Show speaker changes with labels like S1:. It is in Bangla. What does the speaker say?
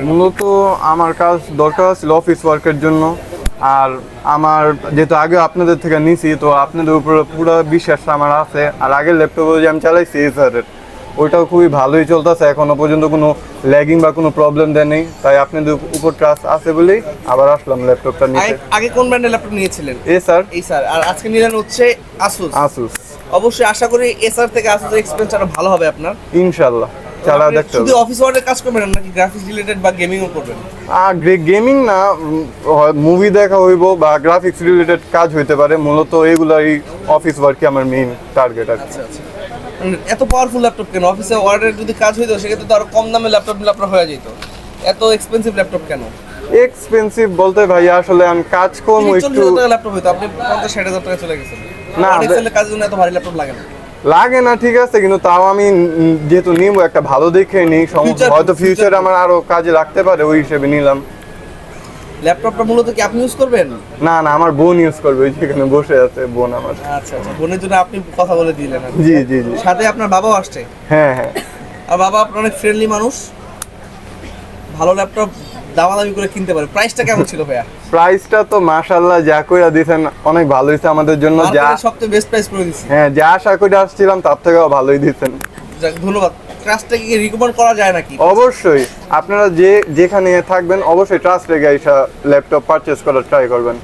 S1: মূলত আমার কাজ দরকার ছিল অফিস ওয়ার্কের জন্য। আর আমার যেহেতু আগে আপনাদের থেকে নিছি, তো আপনাদের উপরে পুরো বিশ্বাস আমার আছে। আর আগের ল্যাপটপে যে আমি চালাইছি এসারের, ওইটাও খুবই ভালোই চলতেছে, এখনো পর্যন্ত কোনো ল্যাগিং বা কোনো প্রবলেম দেয় নেই। তাই আপনাদের উপর ট্রাস্ট আছে বলেই আবার আসলাম ল্যাপটপটা নিতে।
S2: আগে কোন ব্র্যান্ডের ল্যাপটপ নিয়েছিলেন?
S1: এসার।
S2: স্যার, আর আজকে নিলেন হচ্ছে আসুস।
S1: আসুস।
S2: অবশ্যই আশা করি এসার থেকে আসুসের এক্সপেরিয়েন্স আরো ভালো হবে আপনার।
S1: ইনশাল্লাহ চালা
S2: আপনি
S1: দেখতে
S2: শুধু
S1: হবে।
S2: অফিস ওয়ার্কের কাজ করবেন নাকি গ্রাফিক্স রিলেটেড বা গেমিংও করবেন?
S1: গেমিং না, মুভি দেখা হইব বা গ্রাফিক্স রিলেটেড কাজ হইতে পারে। মূলত এগুলাই অফিস ওয়ার্কই আমার মেইন টার্গেট আর কি।
S2: আচ্ছা আচ্ছা। এত পাওয়ারফুল ল্যাপটপ কেন? অফিসে ওয়ার্ডের যদি কাজ হইতো সেক্ষেত্রে তো আরো কম দামে ল্যাপটপ নিলে আপনার হয়ে যেত। এত এক্সপেন্সিভ ল্যাপটপ কেন?
S1: এক্সপেন্সিভ বলতে ভাই আসলে আমি কাজ করবো
S2: 40,000
S1: একটু।
S2: টাকা ল্যাপটপ হইতো, আপনি 50-60,000 টাকা চলে গেছেন।
S1: না,
S2: এক্সেলের কাজের জন্য এত ভারী ল্যাপটপ লাগে না।
S1: লাগে না ঠিক আছে, কিন্তু তাও আমি যেহেতু নিব একটা ভালো দেখে নিই, হয়তো ফিউচারে আমার আরো কাজে লাগতে পারে, ওই হিসেবে নিলাম।
S2: ল্যাপটপটা মূলত কি আপনি ইউজ করবেন?
S1: না না, আমার বোন ইউজ করবে, ওই যেখানে বসে আছে বোন আমার।
S2: আচ্ছা আচ্ছা, বোনের জন্য আপনি কথা বলে দিলেন আর কি।
S1: জি জি জি।
S2: সাথে আপনার বাবাও আসছে।
S1: হ্যাঁ হ্যাঁ।
S2: আর বাবা আপনার অনেক ফ্রেন্ডলি মানুষ, ভালো ল্যাপটপ দামাদামি করে কিনতে পারে। প্রাইসটা কেমন ছিল ভাইয়া?
S1: প্রাইসটা তো মাশাআল্লাহ যা কইরা দিয়েছেন অনেক ভালো হয়েছে আমাদের জন্য। যা
S2: মার্কেটে সবচেয়ে বেস্ট প্রাইস করে দিচ্ছি।
S1: হ্যাঁ, যা আশা করে আসছিলাম তার থেকেও ভালোই দিয়েছেন।
S2: যাক, ধন্যবাদ। ট্রাস্টটা কি রিকমেন্ড করা যায় নাকি?
S1: অবশ্যই আপনারা যেখানে থাকবেন অবশ্যই ট্রাস্ট রেখে ল্যাপটপ পারচেজ করার ট্রাই করবেন।